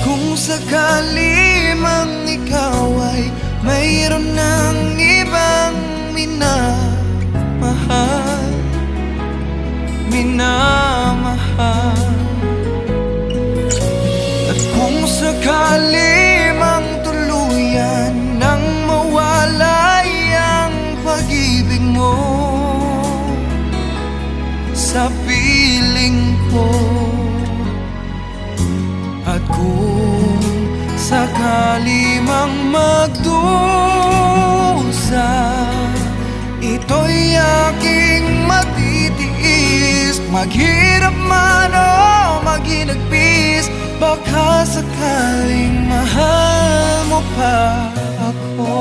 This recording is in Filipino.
Kung sakali mang ikaw ay mayroon ng ibang minamahal, minamahal. At kung sakali mang tuluyan nang mawalay ang pag-ibig mo sa piling ko, at kung sakali mang magdusa, ito'y aking matitiis. Maghirap man o maginagpis, baka sakaling mahal mo pa ako.